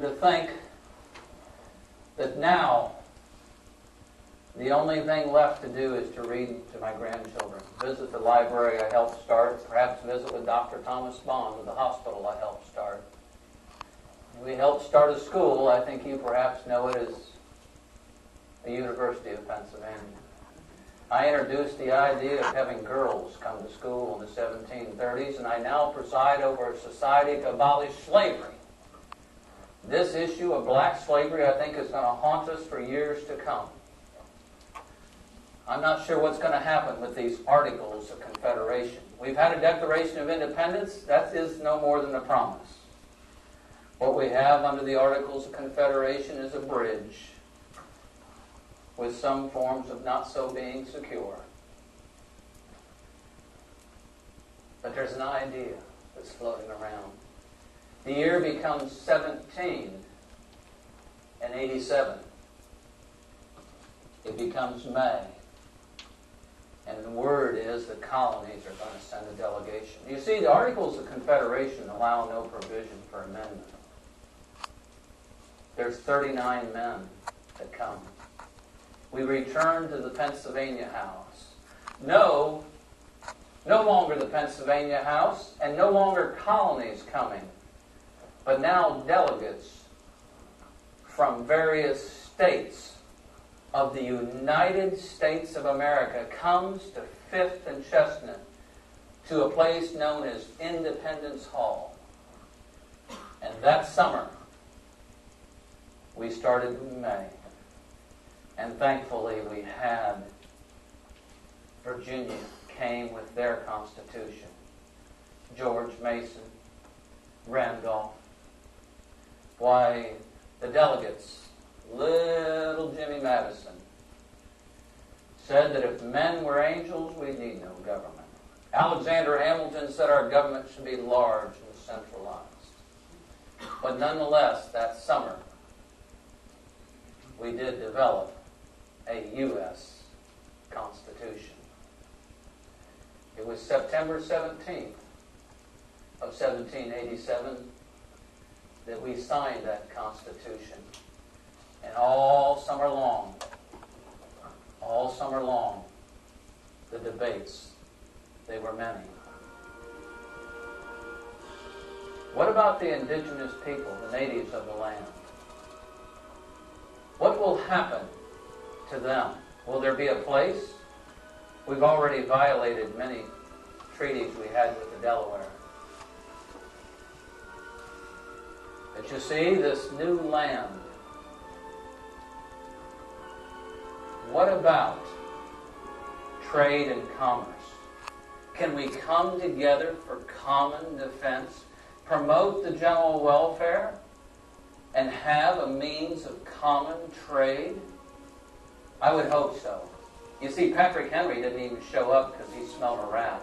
to think that now the only thing left to do is to read to my grandchildren, visit the library I helped start, perhaps visit with Dr. Thomas Bond at the hospital I helped start. We helped start a school, I think you perhaps know it as the University of Pennsylvania. I introduced the idea of having girls come to school in the 1730s, and I now preside over a society to abolish slavery. This issue of black slavery, I think, is going to haunt us for years to come. I'm not sure what's going to happen with these Articles of Confederation. We've had a Declaration of Independence. That is no more than a promise. What we have under the Articles of Confederation is a bridge with some forms of not so being secure. But there's an idea that's floating around. The year becomes 1787. It becomes May. And the word is the colonies are going to send a delegation. You see, the Articles of Confederation allow no provision for amendment. There's 39 men that come. We return to the Pennsylvania House. No longer the Pennsylvania House, and no longer colonies coming, but now delegates from various states of the United States of America comes to Fifth and Chestnut to a place known as Independence Hall. And that summer, we started in May. And thankfully we had Virginia came with their Constitution. George Mason, Randolph. Why, the delegates, little Jimmy Madison, said that if men were angels, we need no government. Alexander Hamilton said our government should be large and centralized. But nonetheless, that summer, we did develop a U.S. Constitution. It was September 17th of 1787 that we signed that Constitution. And all summer long, the debates, they were many. What about the indigenous people, the natives of the land? What will happen to them? Will there be a place? We've already violated many treaties we had with the Delaware. But you see, this new land, what about trade and commerce? Can we come together for common defense, promote the general welfare, and have a means of common trade? I would hope so. You see, Patrick Henry didn't even show up because he smelled a rat.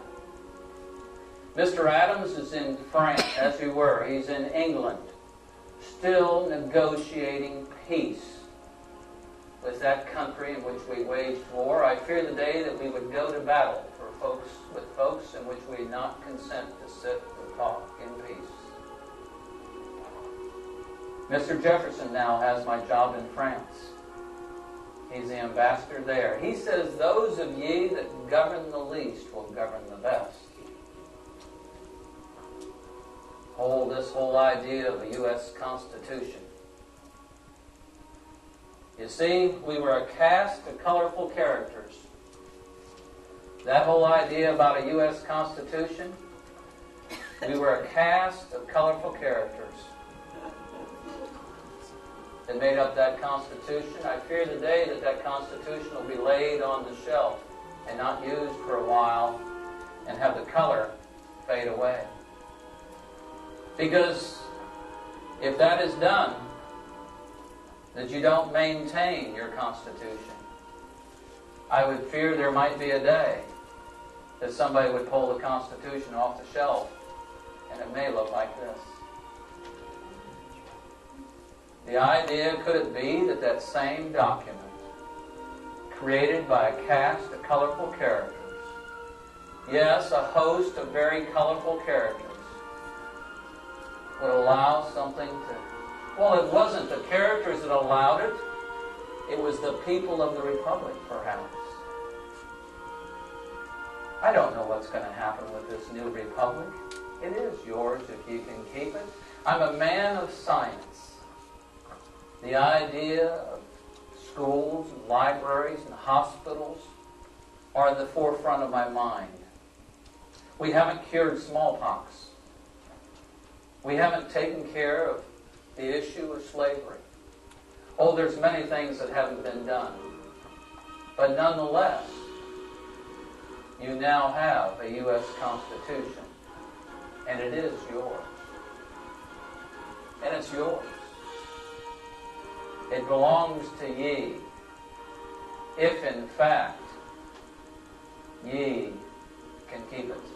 Mr. Adams is in France, as we were. He's in England, still negotiating peace with that country in which we waged war. I fear the day that we would go to battle with folks in which we would not consent to sit and talk in peace. Mr. Jefferson now has my job in France. He's the ambassador there. He says, those of ye that govern the least will govern the best. This whole idea of a U.S. Constitution. You see, we were a cast of colorful characters. That whole idea about a U.S. Constitution, we were a cast of colorful characters that made up that Constitution. I fear the day that that Constitution will be laid on the shelf and not used for a while and have the color fade away. Because if that is done, that you don't maintain your Constitution, I would fear there might be a day that somebody would pull the Constitution off the shelf and it may look like this. The idea, could it be that that same document, created by a cast of colorful characters, yes, a host of very colorful characters, would allow something to Well, it wasn't the characters that allowed it. It was the people of the republic, perhaps. I don't know what's going to happen with this new republic. It is yours if you can keep it. I'm a man of science. The idea of schools and libraries and hospitals are at the forefront of my mind. We haven't cured smallpox. We haven't taken care of the issue of slavery. Oh, there's many things that haven't been done. But nonetheless, you now have a U.S. Constitution, and it is yours. And it's yours. It belongs to ye, if in fact ye can keep it.